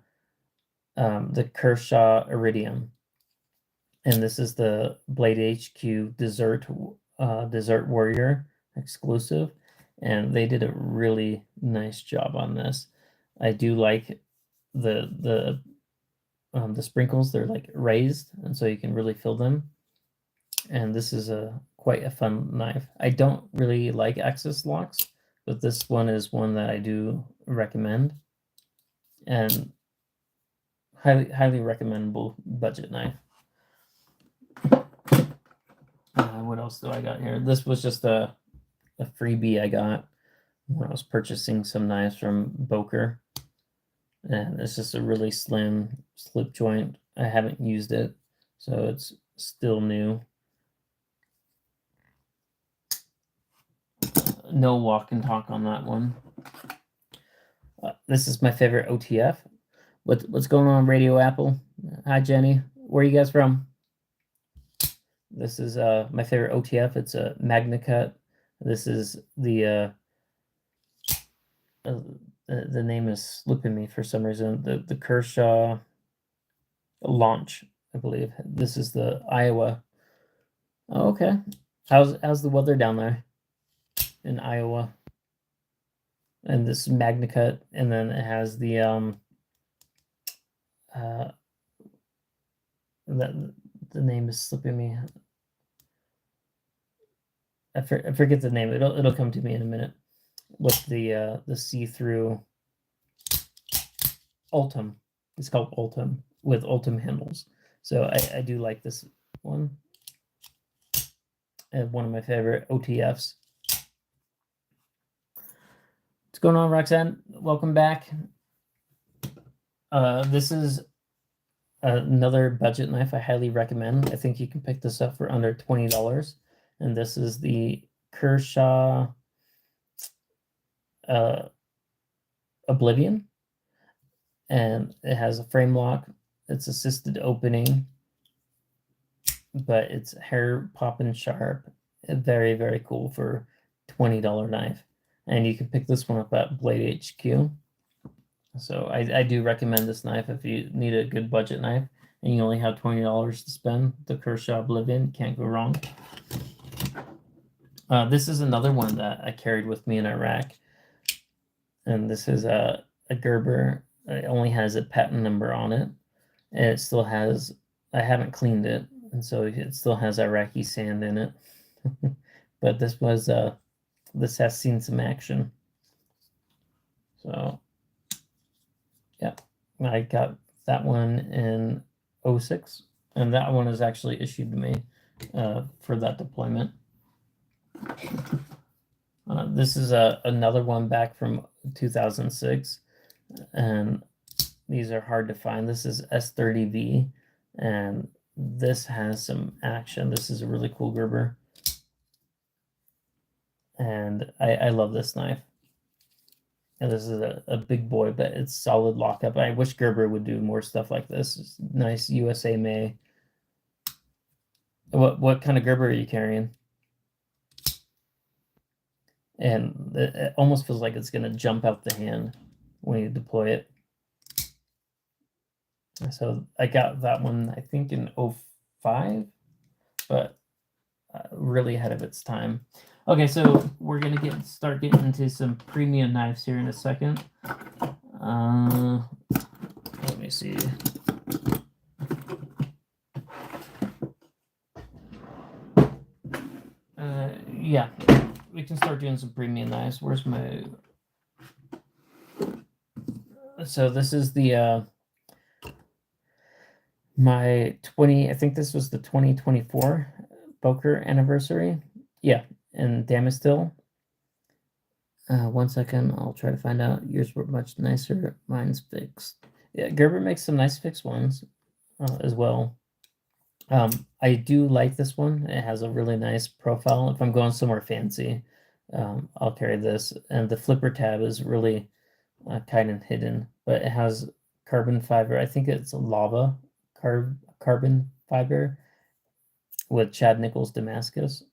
Kershaw Iridium, and this is the Blade HQ Desert Warrior exclusive, and they did a really nice job on this. I do like the sprinkles. They're like raised, and so you can really feel them. And this is quite a fun knife. I don't really like axis locks, but this one is one that I do recommend, and highly recommendable budget knife. What else do I got here? This was just a freebie I got when I was purchasing some knives from Boker, and it's just a really slim slip joint. I haven't used it, so it's still new. No walk and talk on that one. This is my favorite OTF. What's going on, Radio Apple? Hi, Jenny. Where are you guys from? This is my favorite OTF. It's a Magna Cut. This is the name is slipping me for some reason. The Kershaw launch, I believe. This is the Iowa. Oh, okay. How's the weather down there in Iowa? And this is Magna Cut, and then it has the the name is slipping me. I forget the name. It'll come to me in a minute. With the see-through Ultim. It's called Ultim with Ultim handles. So I do like this one. And one of my favorite OTFs. What's going on, Roxanne? Welcome back. This is another budget knife I highly recommend. I think you can pick this up for under $20. And this is the Kershaw Oblivion. And it has a frame lock. It's assisted opening, but it's hair popping sharp. Very, very cool for $20 knife. And you can pick this one up at Blade HQ. So I do recommend this knife if you need a good budget knife and you only have $20 to spend. The Kershaw Oblivion, can't go wrong. This is another one that I carried with me in Iraq. And this is a Gerber. It only has a patent number on it. And it still has, I haven't cleaned it, and so it still has Iraqi sand in it. But this was, this has seen some action. So, yeah, I got that one in 06, and that one is actually issued to me for that deployment. This is another one back from 2006, and these are hard to find. This is S30V, and this has some action. This is a really cool Gerber, and I love this knife. And this is a big boy, but it's solid lockup. I wish Gerber would do more stuff like this. It's nice USA made. What kind of Gerber are you carrying? And it almost feels like it's going to jump out the hand when you deploy it. So I got that one, I think, in 05, but really ahead of its time. Okay, so we're going to start getting into some premium knives here in a second. Let me see. Yeah, we can start doing some premium knives. Where's my... So this is the... my 20... I think this was the 2024 Boker anniversary. Yeah, in Damastil. 1 second, I'll try to find out. Yours were much nicer. Mine's fixed. Yeah, Gerber makes some nice fixed ones as well. I do like this one. It has a really nice profile. If I'm going somewhere fancy, I'll carry this. And the flipper tab is really kind of hidden, but it has carbon fiber. I think it's lava carbon fiber with Chad Nichols Damascus.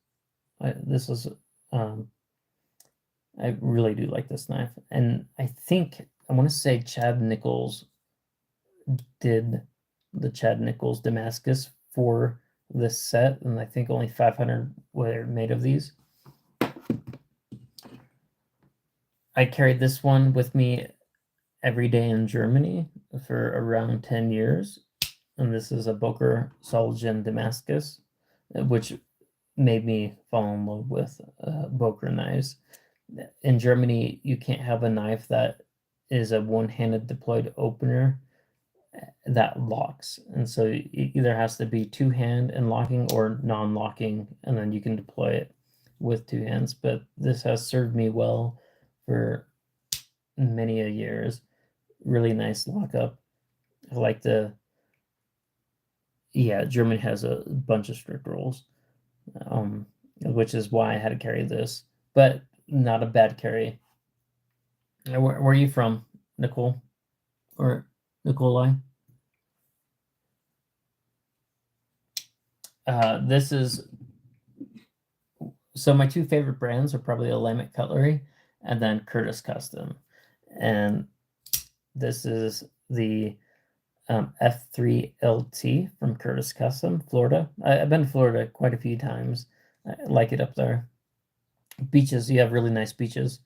This is I really do like this knife, and I think I want to say Chad Nichols did the Chad Nichols Damascus for this set, and I think only 500 were made of these. I carried this one with me every day in Germany for around 10 years, and this is a Boker Solgen Damascus, which made me fall in love with Boker knives. In Germany, you can't have a knife that is a one-handed deployed opener that locks, and so it either has to be two-hand and locking or non-locking, and then you can deploy it with two hands. But this has served me well for many a years. Really nice lockup. I like the Germany has a bunch of strict rules, which is why I had to carry this, but not a bad carry. Where are you from, Nicole or Nikolai? This is so my two favorite brands are probably Willamette Cutlery and then Curtis Custom, and this is the F3LT from Curtis Custom, Florida. I've been to Florida quite a few times. I like it up there. Beaches, you have really nice beaches.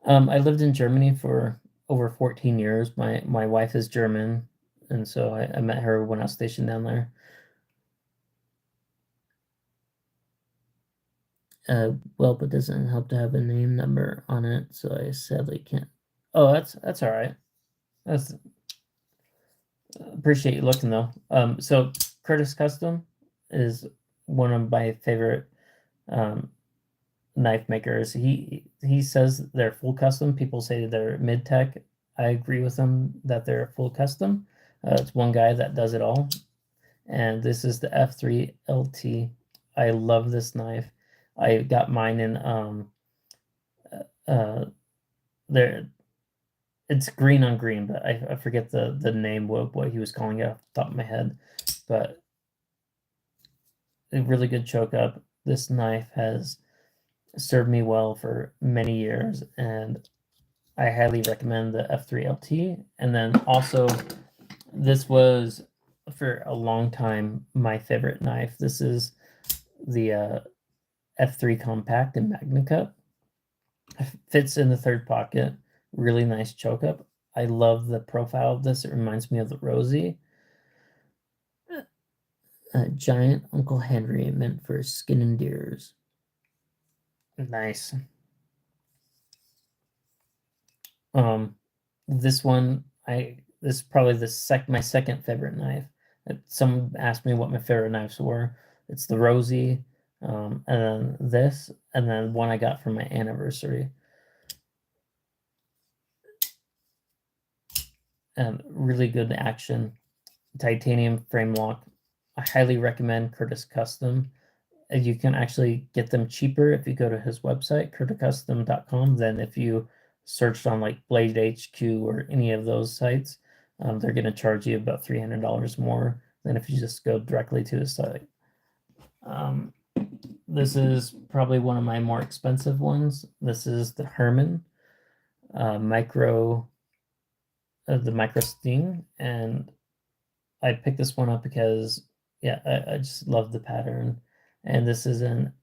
I lived in Germany for over 14 years. My wife is German, and so I met her when I was stationed down there. Well, but doesn't help to have a name number on it, so I sadly can't. Oh, that's all right. That's appreciate you looking though. So Curtis Custom is one of my favorite knife makers. He says they're full custom. People say they're mid tech. I agree with them that they're full custom. It's one guy that does it all, and this is the F3 LT. I love this knife. I got mine in there. It's green on green, but I forget the name what he was calling it off the top of my head, but a really good choke up. This knife has served me well for many years, and I highly recommend the F3LT. And then also, this was for a long time my favorite knife. This is the F3 Compact in Magna Cut. Fits in the third pocket. Really nice choke up. I love the profile of this. It reminds me of the Rosie. Giant Uncle Henry, meant for skin and deers. Nice. This one, this is probably my second favorite knife. Someone asked me what my favorite knives were. It's the Rosie, and then this, and then one I got for my anniversary. Really good action, titanium frame lock. I highly recommend Curtis Custom. You can actually get them cheaper if you go to his website, curtiscustom.com, than if you searched on like Blade HQ or any of those sites. They're going to charge you about $300 more than if you just go directly to his site. This is probably one of my more expensive ones. This is the Herman Micro, the Micro Sting, and I picked this one up because I just love the pattern. And this is an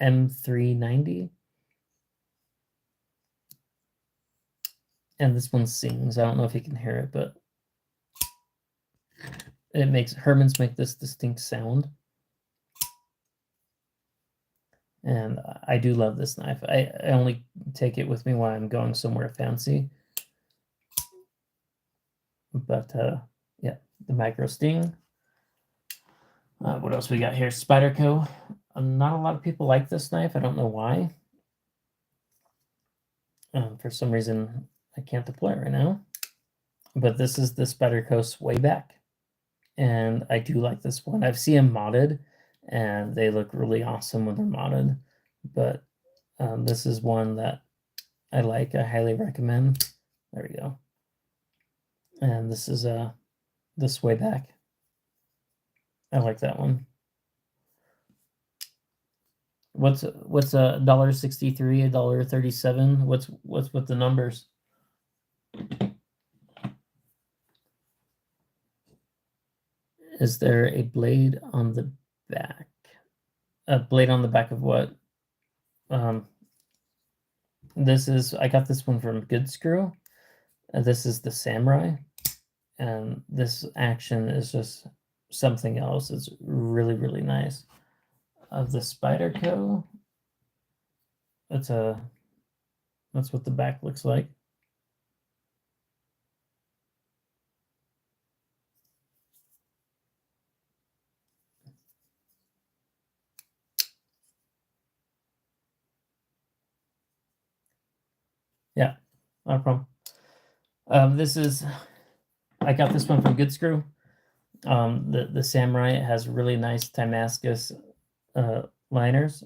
M390. And this one sings. I don't know if you can hear it, but it makes Hermans make this distinct sound. And I do love this knife. I only take it with me when I'm going somewhere fancy. But yeah, the Micro Sting. What else we got here? Spyderco. Not a lot of people like this knife. I don't know why. For some reason, I can't deploy it right now. But this is the Spyderco Swayback. And I do like this one. I've seen them modded, and they look really awesome when they're modded. But this is one that I like. I highly recommend. There we go. And this is this way back. I like that one. What's $1.63, $1.37? What's with the numbers? Is there a blade on the back? A blade on the back of what? This is, I got this one from Good Screw. This is the Samurai, and this action is just something else. It's really, really nice. Of the Spyderco, that's what the back looks like. Yeah, no problem. I got this one from Good Screw. The Samurai has really nice Damascus liners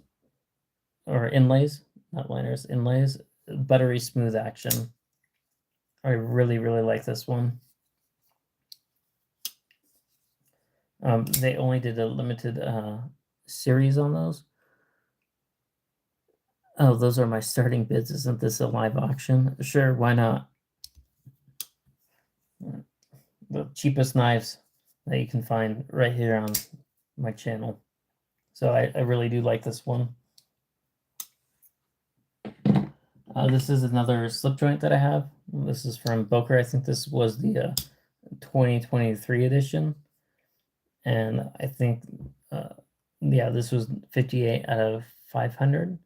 or inlays, not liners, inlays. Buttery smooth action. I really, really like this one. They only did a limited series on those. Oh, those are my starting bids. Isn't this a live auction? Sure, why not? The cheapest knives that you can find right here on my channel. So I really do like this one. This is another slip joint that I have. This is from Boker. I think this was the 2023 edition. And I think, yeah, this was 58 out of 500.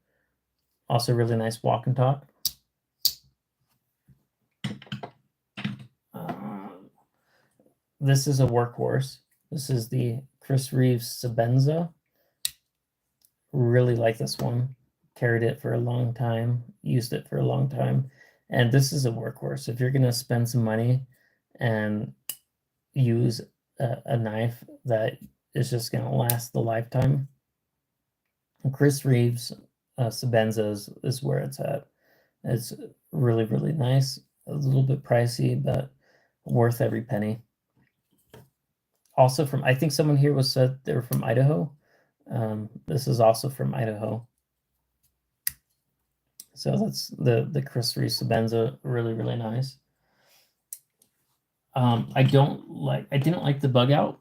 Also really nice walk and talk. This is a workhorse. This is the Chris Reeves Sabenza. Really like this one. Carried it for a long time. Used it for a long time. And this is a workhorse. If you're going to spend some money and use a knife that is just going to last the lifetime, Chris Reeves Sabenza is where it's at. It's really, really nice. A little bit pricey, but worth every penny. Also from, I think someone here was said they were from Idaho. This is also from Idaho. So that's the Chris Reeves Sabenza, really, really nice. I didn't like the bug out.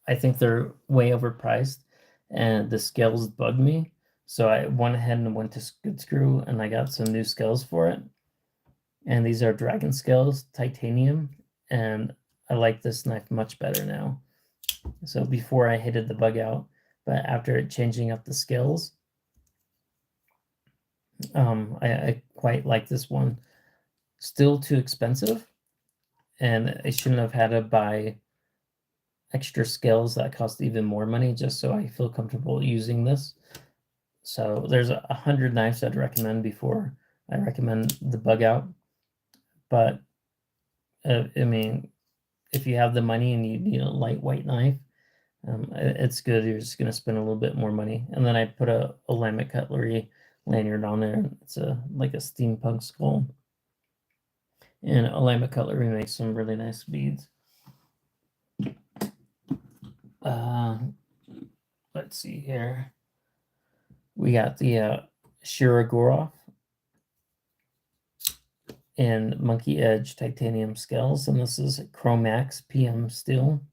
I think they're way overpriced, and the scales bugged me. So I went ahead and went to Good Screw, and I got some new scales for it. And these are dragon scales, titanium, and I like this knife much better now. So before I hated the bug out, but after changing up the scales, I quite like this one. Still too expensive, and I shouldn't have had to buy extra scales that cost even more money just so I feel comfortable using this. So there's 100 knives I'd recommend before I recommend the bug out. But I mean, if you have the money and you need a lightweight knife, it's good. You're just going to spend a little bit more money. And then I put a Willamette Cutlery lanyard on there. It's like a steampunk skull. And Willamette Cutlery makes some really nice beads. Let's see here. We got the Shirogorov and Monkey Edge titanium scales, and this is Chromax PM steel.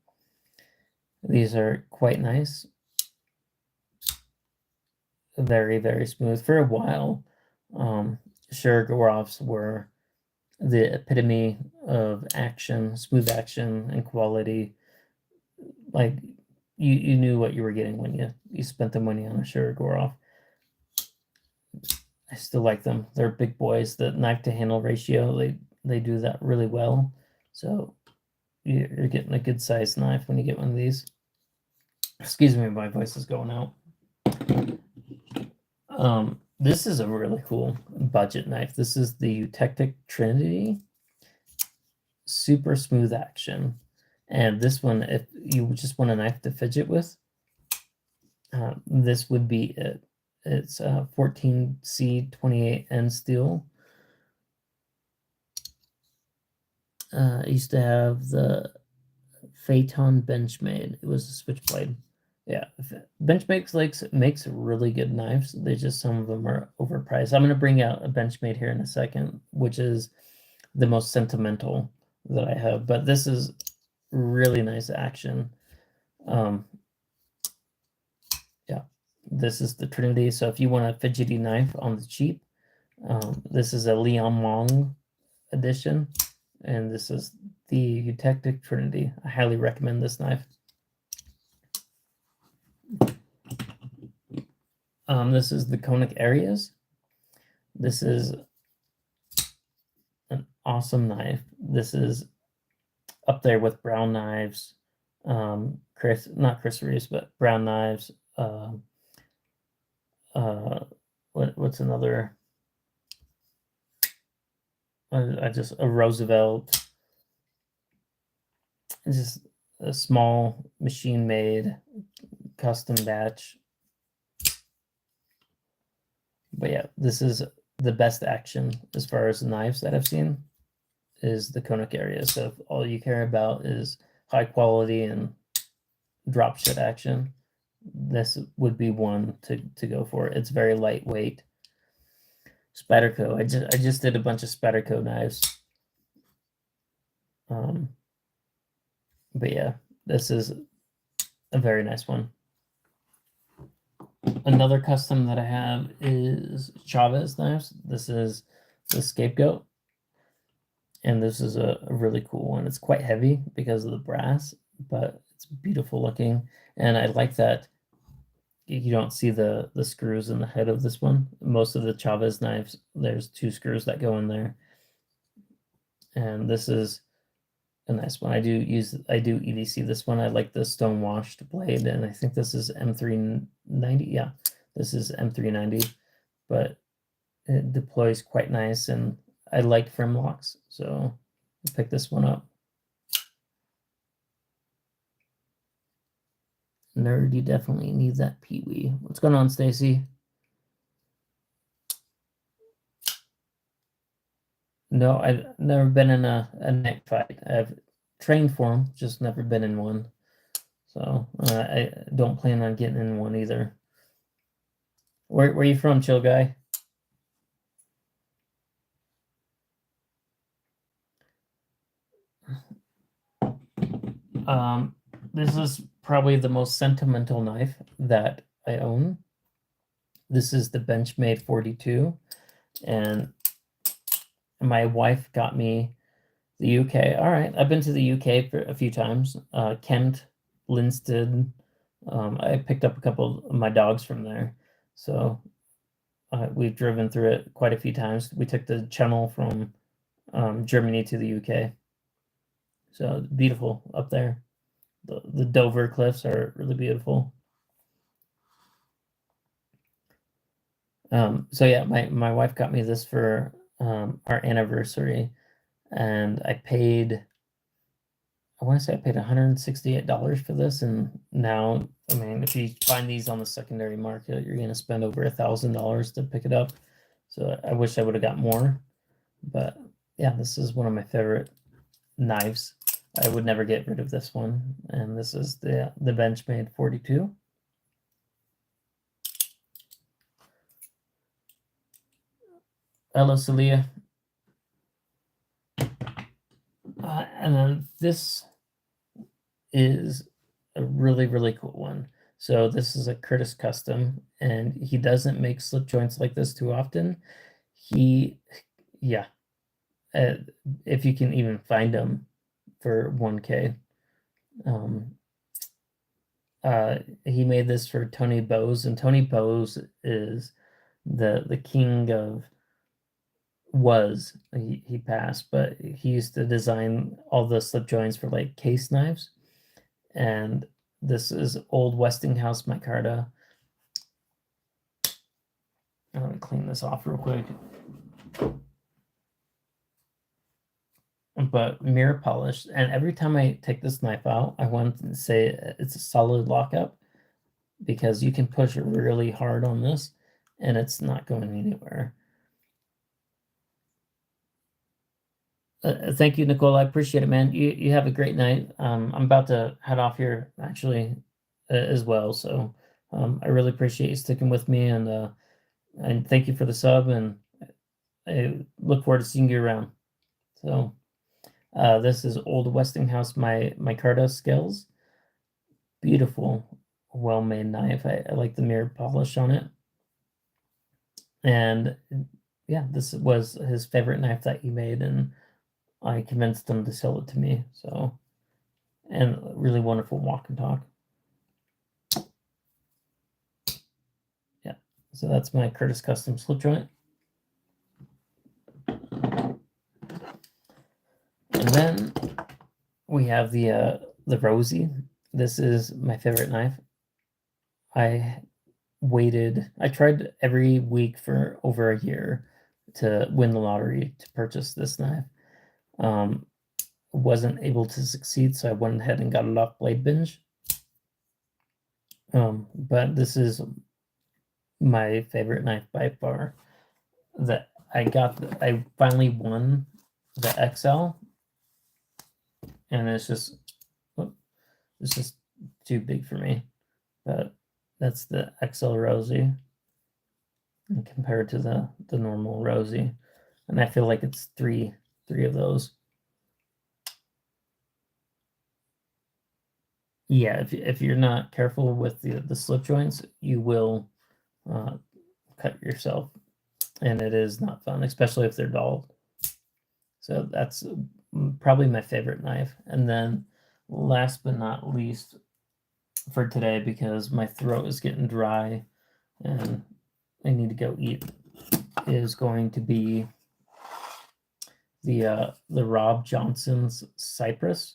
These are quite nice. Very, very smooth. For a while, Shirogorovs were the epitome of action, smooth action, and quality. Like you knew what you were getting when you spent the money on a Shirogorov. I still like them. They're big boys. The knife to handle ratio, they do that really well. So you're getting a good sized knife when you get one of these. Excuse me, my voice is going out. This is a really cool budget knife. This is the Eutectic Trinity. Super smooth action. And this one, if you just want a knife to fidget with, this would be it. It's 14C28N steel. I used to have the Phaeton Benchmade. It was a switchblade. Yeah, Benchmade makes really good knives. They just some of them are overpriced. I'm gonna bring out a Benchmade here in a second, which is the most sentimental that I have. But this is really nice action. Yeah, this is the Trinity. So if you want a fidgety knife on the cheap, this is a Leon Long edition, and this is the Eutectic Trinity. I highly recommend this knife. This is the conic areas. This is an awesome knife. This is up there with brown knives, not Chris Reeves, but brown knives. What's another? I just a Roosevelt. It's just a small machine made custom batch. But yeah, this is the best action as far as the knives that I've seen is the conic area. So if all you care about is high quality and drop shit action, this would be one to go for. It's very lightweight. Spyderco. I just did a bunch of Spyderco knives. But yeah, this is a very nice one. Another custom that I have is Chavez knives. This is the Scapegoat. And this is a really cool one. It's quite heavy because of the brass, but it's beautiful looking. And I like that you don't see the screws in the head of this one. Most of the Chavez knives, there's 2 screws that go in there. And this is a nice one. I do EDC this one. I like the stone washed blade, and I think this is M390. Yeah, this is M390, but it deploys quite nice, and I like frame locks, so I picked this one up. Nerd, you definitely need that Pee-wee. What's going on, Stacy? No, I've never been in a neck fight. I've trained for them, just never been in one. So I don't plan on getting in one either. Where are you from, chill guy? This is probably the most sentimental knife that I own. This is the Benchmade 42, and my wife got me the UK. All right, I've been to the UK for a few times. Kent, Linstead. I picked up a couple of my dogs from there, so we've driven through it quite a few times. We took the channel from Germany to the UK, so beautiful up there. The Dover cliffs are really beautiful. So yeah, my wife got me this for our anniversary, and I want to say I paid $168 for this, and now, I mean, if you find these on the secondary market, you're gonna spend over $1,000 to pick it up. So I wish I would have got more, but yeah, this is one of my favorite knives. I would never get rid of this one, and this is the Benchmade 42. Hello, Celia. And then this is a really, really cool one. So this is a Curtis custom, and he doesn't make slip joints like this too often. Yeah, if you can even find them for 1K. He made this for Tony Bowes, and Tony Bowes is the king of he passed, but he used to design all the slip joints for like case knives. And this is old Westinghouse micarta. I'm gonna clean this off real quick. But mirror polished, and every time I take this knife out, I want to say it's a solid lockup, because you can push it really hard on this and it's not going anywhere. Thank you, Nicole. I appreciate it, man. You have a great night. I'm about to head off here actually as well. So I really appreciate you sticking with me and thank you for the sub and I look forward to seeing you around. So this is Old Westinghouse, my Carta Skills. Beautiful, well-made knife. I like the mirror polish on it. And yeah, this was his favorite knife that he made, and I convinced him to sell it to me. So, and really wonderful walk and talk. Yeah, so that's my Curtis Custom slip joint. And then we have the Rosie. This is my favorite knife. I tried every week for over a year to win the lottery to purchase this knife. Wasn't able to succeed, so I went ahead and got it off Blade Binge. But this is my favorite knife by far. That I finally won the XL, and it's just too big for me. But that's the XL Rosie compared to the normal Rosie, and I feel like it's three of those. Yeah, if you're not careful with the slip joints, you will cut yourself, and it is not fun, especially if they're dull. So that's probably my favorite knife. And then last but not least for today, because my throat is getting dry and I need to go eat, is going to be the Rob Johnson's Cypress.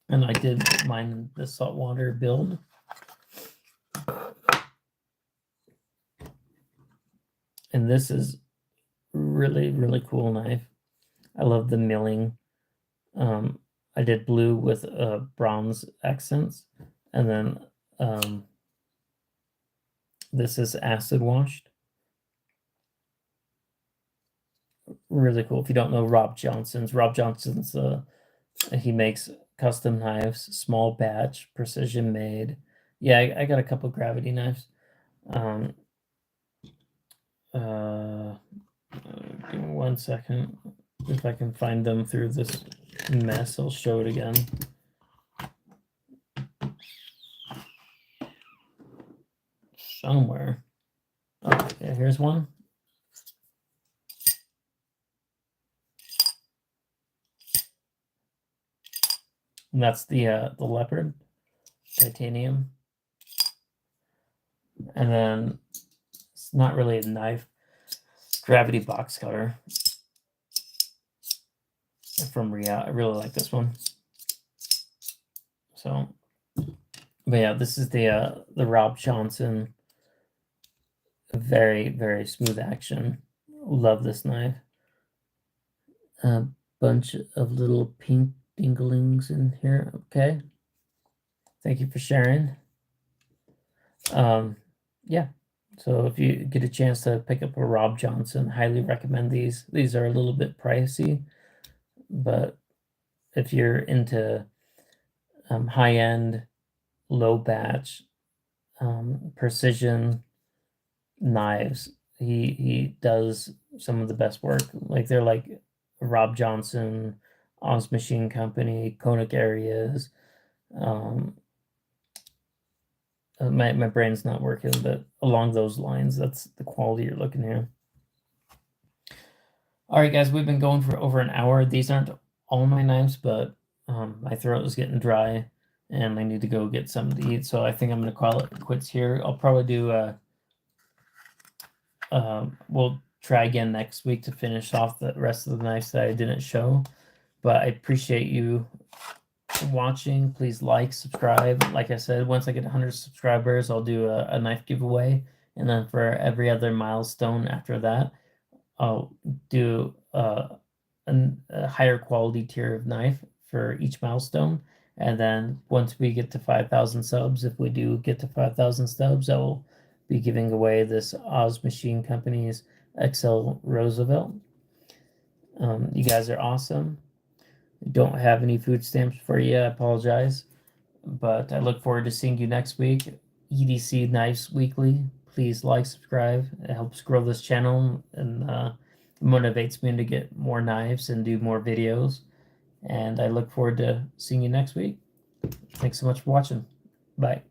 And I did mine in the saltwater build. And this is really, really cool knife. I love the milling. I did blue with bronze accents, and then this is acid washed. Really cool. If you don't know Rob Johnson's he makes custom knives, small batch, precision made. Yeah, I got a couple gravity knives. Give me 1 second. If I can find them through this mess, I'll show it again. Somewhere. Oh, yeah, here's one. And that's the leopard titanium. And then it's not really a knife, gravity box cutter from Ria. I really like this one. So, but yeah, this is the Rob Johnson. Very, very smooth action. Love this knife. A bunch of little pink dinglings in here. Okay. Thank you for sharing. Yeah. So if you get a chance to pick up a Rob Johnson, highly recommend these. These are a little bit pricey, but if you're into high-end, low batch, precision knives, he does some of the best work. Like they're like Rob Johnson, Oz Machine Company, Koenig Areas. My brain's not working, but along those lines, that's the quality you're looking here. All right, guys, we've been going for over an hour. These aren't all my knives, but my throat is getting dry, and I need to go get something to eat. So I think I'm going to call it quits here. I'll probably do we'll try again next week to finish off the rest of the knives that I didn't show. But I appreciate you watching. Please like, subscribe. Like I said, once I get 100 subscribers, I'll do a knife giveaway, and then for every other milestone after that, I'll do a higher quality tier of knife for each milestone. And then once we get to 5,000 subs, if we do get to 5,000 subs, I will be giving away this Oz Machine Company's XL Roosevelt. You guys are awesome. Don't have any food stamps for you. I apologize. But I look forward to seeing you next week. EDC Knives Weekly. Please like, subscribe. It helps grow this channel and motivates me to get more knives and do more videos. And I look forward to seeing you next week. Thanks so much for watching. Bye.